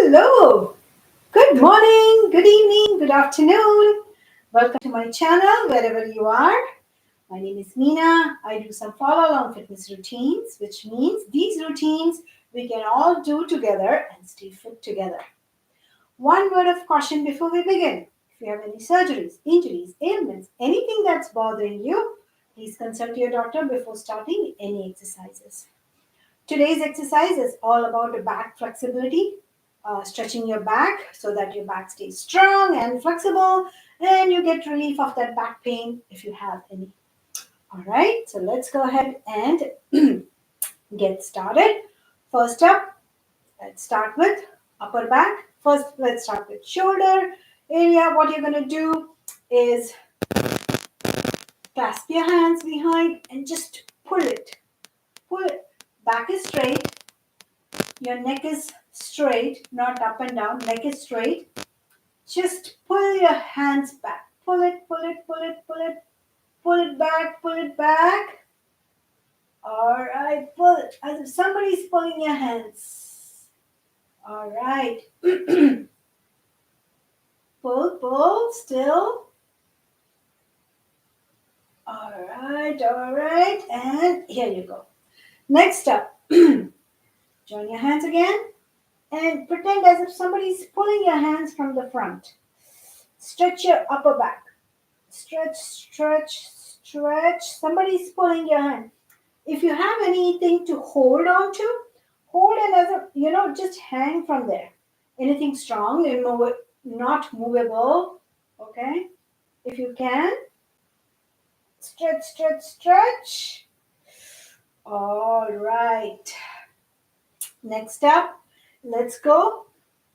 Hello, good morning, good evening, good afternoon. Welcome to my channel wherever you are. My name is Meena. I do some follow along fitness routines, which means these routines we can all do together and stay fit together. One word of caution before we begin. If you have any surgeries, injuries, ailments, anything that's bothering you, please consult your doctor before starting any exercises. Today's exercise is all about the back flexibility, stretching your back so that your back stays strong and flexible and you get relief of that back pain if you have any. All right, so let's go ahead and get started. First up, let's start with upper back. First, let's start with shoulder area. What you're going to do is clasp your hands behind and just pull it. Pull it. Back is straight. Your neck is straight, not up and down. Neck is straight. Just pull your hands back. Pull it, pull it, pull it, pull it. Pull it back, pull it back. All right, pull it. As if somebody's pulling your hands. All right. Pull, pull, still. All right. And here you go. Next up, join your hands again and pretend as if somebody's pulling your hands from the front. Stretch your upper back. Stretch, stretch, stretch. Somebody's pulling your hand. If you have anything to hold on to, hold it as a, just hang from there. Anything strong, not movable, okay? If you can, stretch, stretch, stretch. All right. Next up, let's go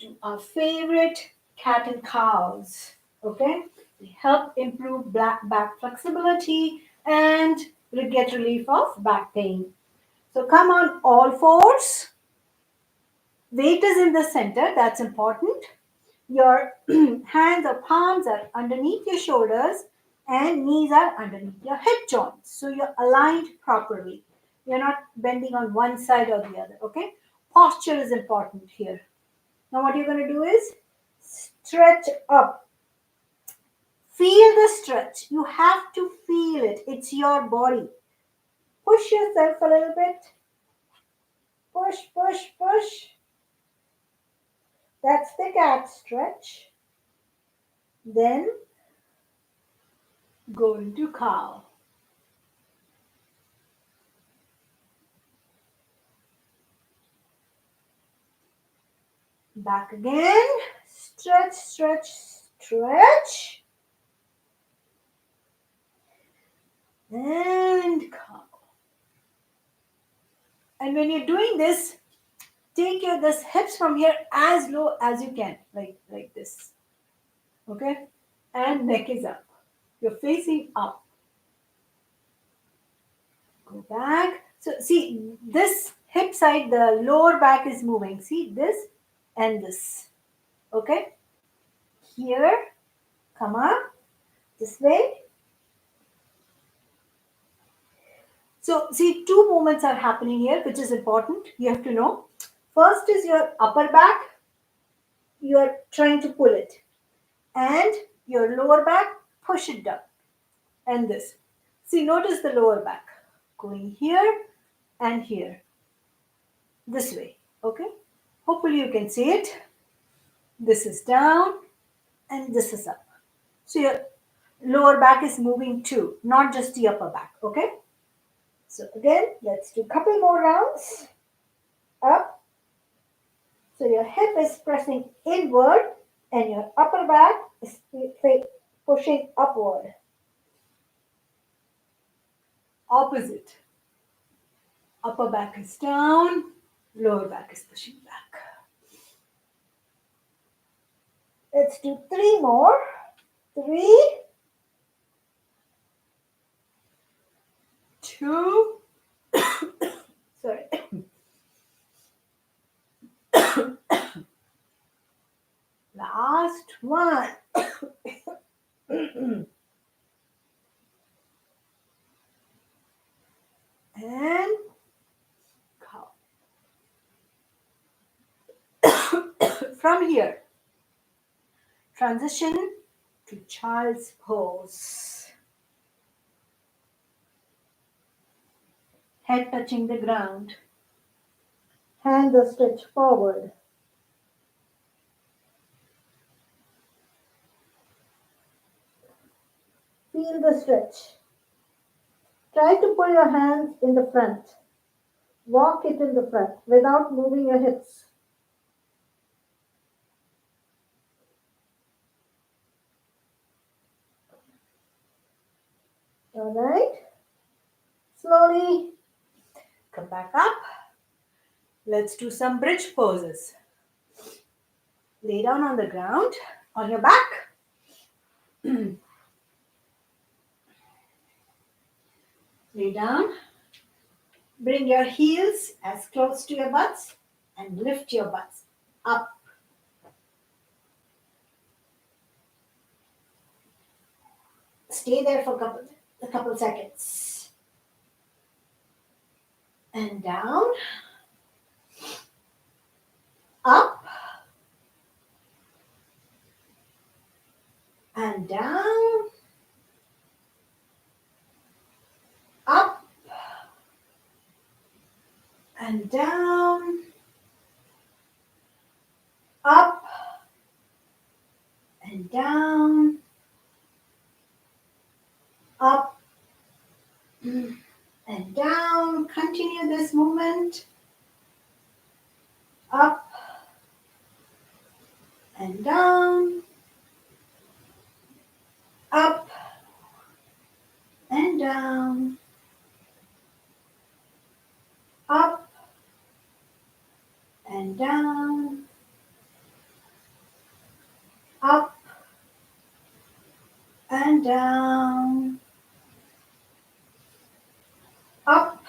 to our favorite cat and cows, okay? They help improve back flexibility and will get relief of back pain. So come on all fours. Weight is in the center, that's important. Your hands or palms are underneath your shoulders and knees are underneath your hip joints. So you're aligned properly. You're not bending on one side or the other, okay? Posture is important here. Now what you're going to do is stretch up. Feel the stretch. You have to feel it. It's your body. Push yourself a little bit. Push, push, push. That's the cat stretch. Then go into cow. Back again. Stretch, stretch, stretch. And cow. And when you're doing this, take your this hips from here as low as you can, like this. Okay? And neck is up. You're facing up. Go back. So see, this hip side, the lower back is moving. See this and this. Okay? Here, come up. This way. So see, two movements are happening here, which is important. You have to know. First is your upper back. You are trying to pull it. And your lower back, push it down. And this. See, notice the lower back. Going here and here. This way. Okay? Hopefully you can see it. This is down and this is up. So your lower back is moving too, not just the upper back. Okay? So again, let's do a couple more rounds. Up. So your hip is pressing inward and your upper back is pushing upward. Opposite. Upper back is down, lower back is pushing back. Let's do three more. Three, two, sorry. Last one. And cow. from here, transition to child's pose. Head touching the ground. Hands are stretched forward. Feel the stretch. Try to pull your hands in the front. Walk it in the front without moving your hips. All right. Slowly come back up. Let's do some bridge poses. Lay down on the ground on your back. Lay down. Bring your heels as close to your butts and lift your butts up. Stay there for a couple seconds. And down. Up. And down. Up. And down. Up. And down. Up. And down. Continue this movement. Up. And down. Up. And down. Up. And down. Up. And down. Up.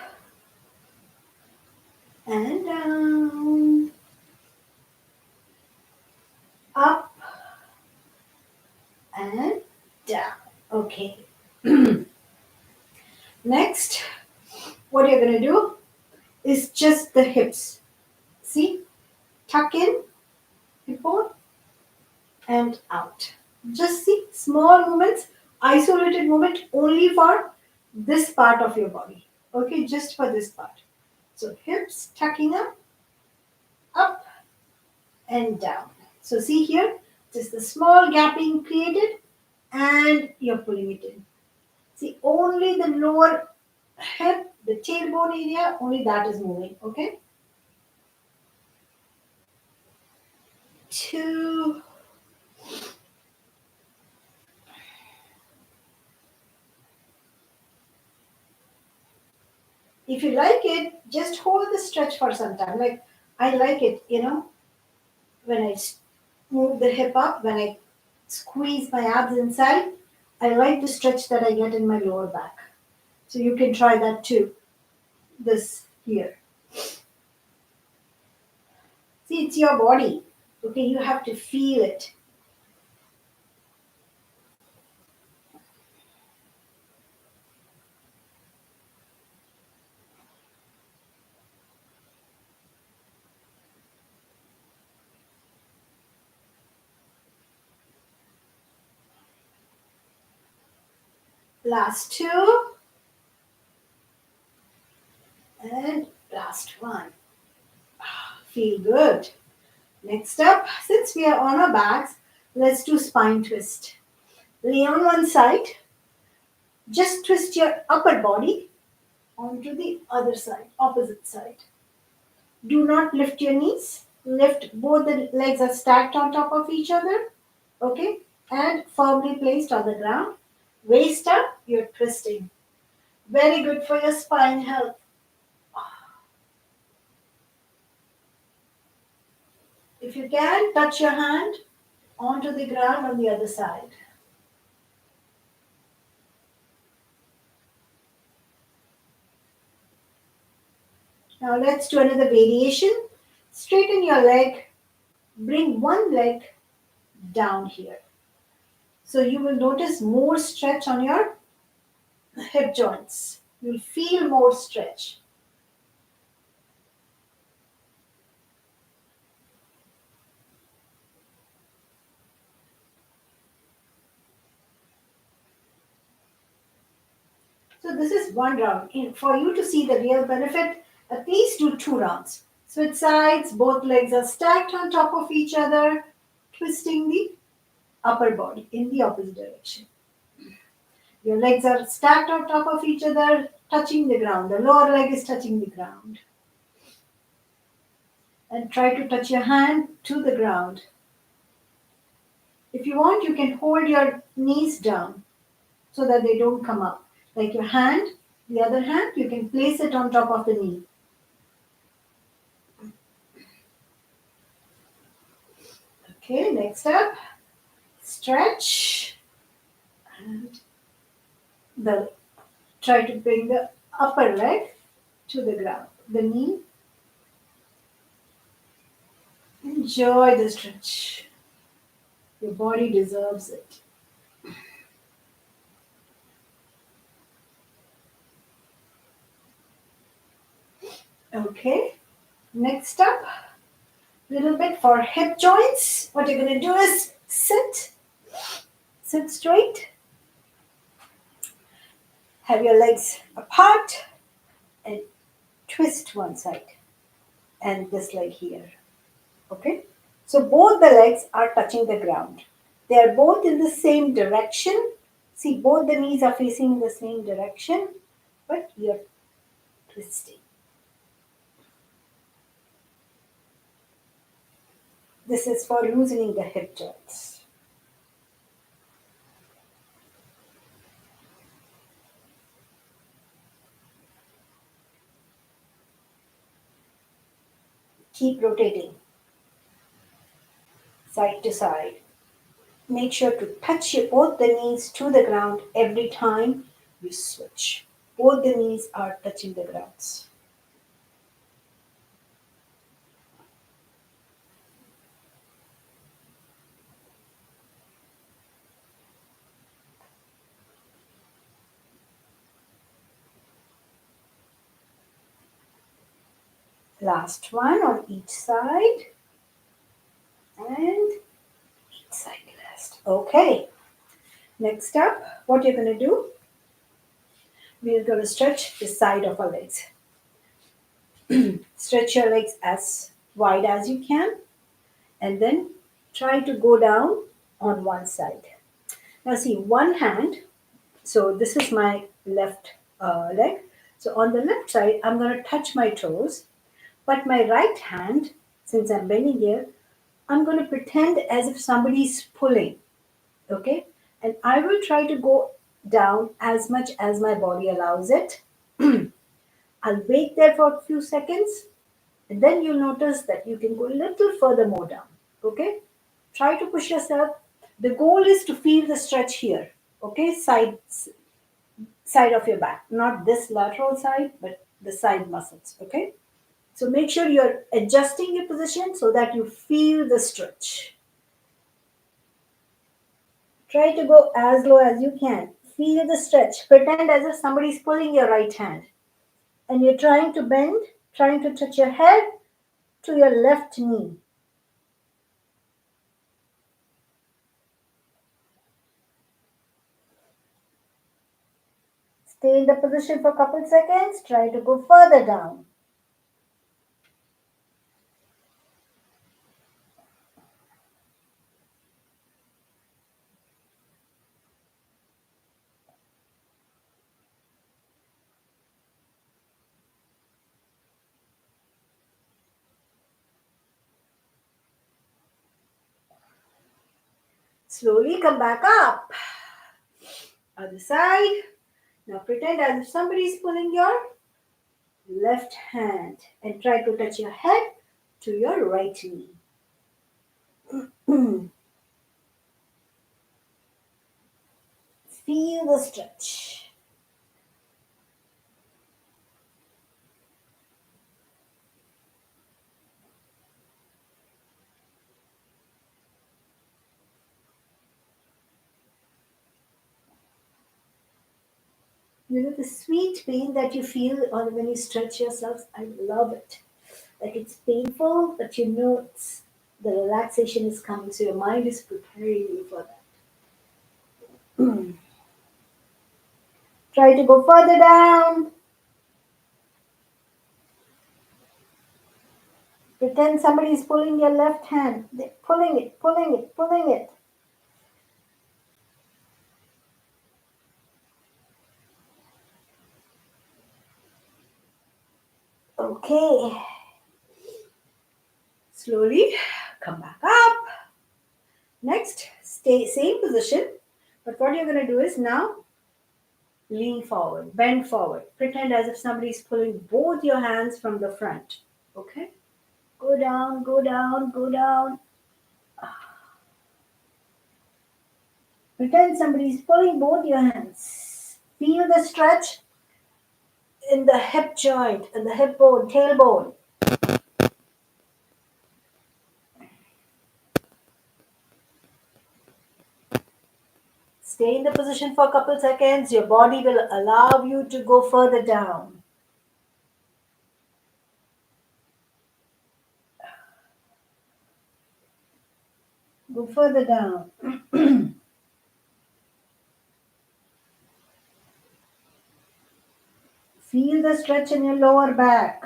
And down. Up. And down. Okay. Next, what you're going to do is just the hips. See? Tuck in, hip bone, and out. Just see, small movements, isolated movement only for this part of your body. Okay, just for this part. So hips tucking up, and down. So see here, just the small gapping created and you're pulling it in. See, only the lower hip, the tailbone area, only that is moving. Okay? 2. If you like it, just hold the stretch for some time. Like I like it, when I move the hip up, when I squeeze my abs inside, I like the stretch that I get in my lower back. So you can try that too. This here. See, it's your body. Okay, you have to feel it. Last 2. And last 1. Feel good. Next up, since we are on our backs, let's do spine twist. Lay on one side. Just twist your upper body onto the other side, opposite side. Do not lift your knees. Lift both the legs are stacked on top of each other. Okay? And firmly placed on the ground. Waist up, you're twisting. Very good for your spine health. If you can, touch your hand onto the ground on the other side. Now let's do another variation. Straighten your leg. Bring one leg down here. So you will notice more stretch on your hip joints. You'll feel more stretch. So this is one round. For you to see the real benefit, at least do 2 rounds. Switch sides, both legs are stacked on top of each other, twisting the upper body in the opposite direction. Your legs are stacked on top of each other, touching the ground. The lower leg is touching the ground. And try to touch your hand to the ground. If you want, you can hold your knees down so that they don't come up. Like your hand, the other hand, you can place it on top of the knee. Okay, next up, stretch. And the try to bring the upper leg to the ground, the knee. Enjoy the stretch. Your body deserves it. Okay, next up, little bit for hip joints. What you're going to do is sit straight, have your legs apart, and twist one side, and this leg here. Okay, so both the legs are touching the ground. They are both in the same direction. See, both the knees are facing in the same direction, but you're twisting. This is for loosening the hip joints. Keep rotating side to side. Make sure to touch both the knees to the ground every time you switch. Both the knees are touching the ground. Last one on each side. And each side last. Okay. Next up, what you're going to do, we're going to stretch the side of our legs. Stretch your legs as wide as you can and then try to go down on one side. Now, see, one hand, so this is my left leg. So, on the left side, I'm going to touch my toes, but my right hand, since I'm bending here, I'm going to pretend as if somebody's pulling. Okay, and I will try to go down as much as my body allows it. I'll wait there for a few seconds and then you'll notice that you can go a little further more down. Okay, try to push yourself. The goal is to feel the stretch here. Okay, side of your back, not this lateral side but the side muscles. Okay, so make sure you're adjusting your position so that you feel the stretch. Try to go as low as you can. Feel the stretch. Pretend as if somebody's pulling your right hand. And you're trying to bend, trying to touch your head to your left knee. Stay in the position for a couple seconds. Try to go further down. Slowly come back up. Other side. Now pretend as if somebody's pulling your left hand and try to touch your head to your right knee. Feel the stretch. You know the sweet pain that you feel on when you stretch yourself. I love it. Like it's painful, but you know the relaxation is coming, so your mind is preparing you for that. Try to go further down. Pretend somebody is pulling your left hand. They're pulling it, pulling it, pulling it. Okay. Slowly come back up. Next, stay same position. But what you're going to do is now lean forward, bend forward. Pretend as if somebody is pulling both your hands from the front. Okay? Go down, go down, go down. Pretend somebody is pulling both your hands. Feel the stretch in the hip joint, in the hip bone, tailbone. Stay in the position for a couple seconds. Your body will allow you to go further down. Go further down. Feel the stretch in your lower back.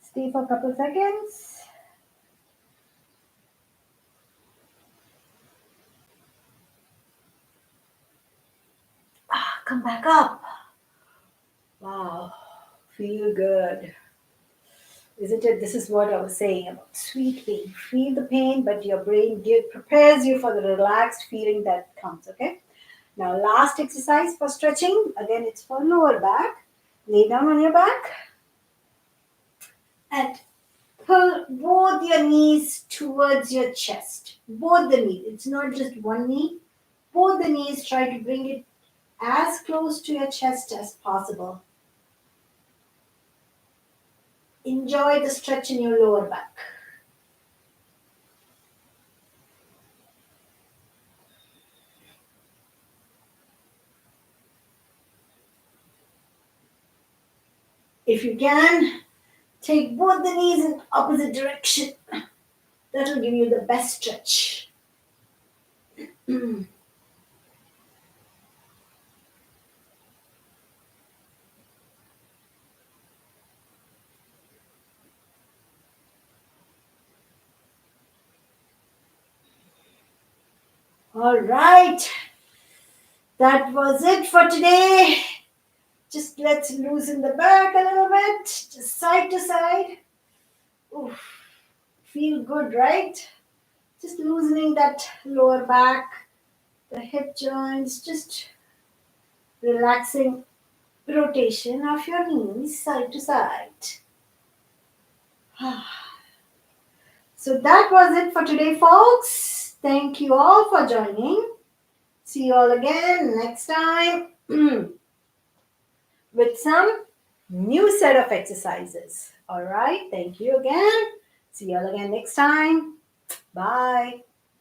Stay for a couple seconds. Come back up. Wow, feel good. Isn't it? This is what I was saying about sweet pain. Feel the pain, but your brain prepares you for the relaxed feeling that comes, okay? Now, last exercise for stretching. Again, it's for lower back. Lay down on your back and pull both your knees towards your chest. Both the knees. It's not just one knee. Both the knees, try to bring it as close to your chest as possible. Enjoy the stretch in your lower back. If you can, take both the knees in opposite direction. That will give you the best stretch. All right. That was it for today. Just let's loosen the back a little bit, just side to side. Oof. Feel good, right? Just loosening that lower back, the hip joints, just relaxing rotation of your knees side to side. So that was it for today, folks. Thank you all for joining. See you all again next time with some new set of exercises. All right. Thank you again. See you all again next time. Bye.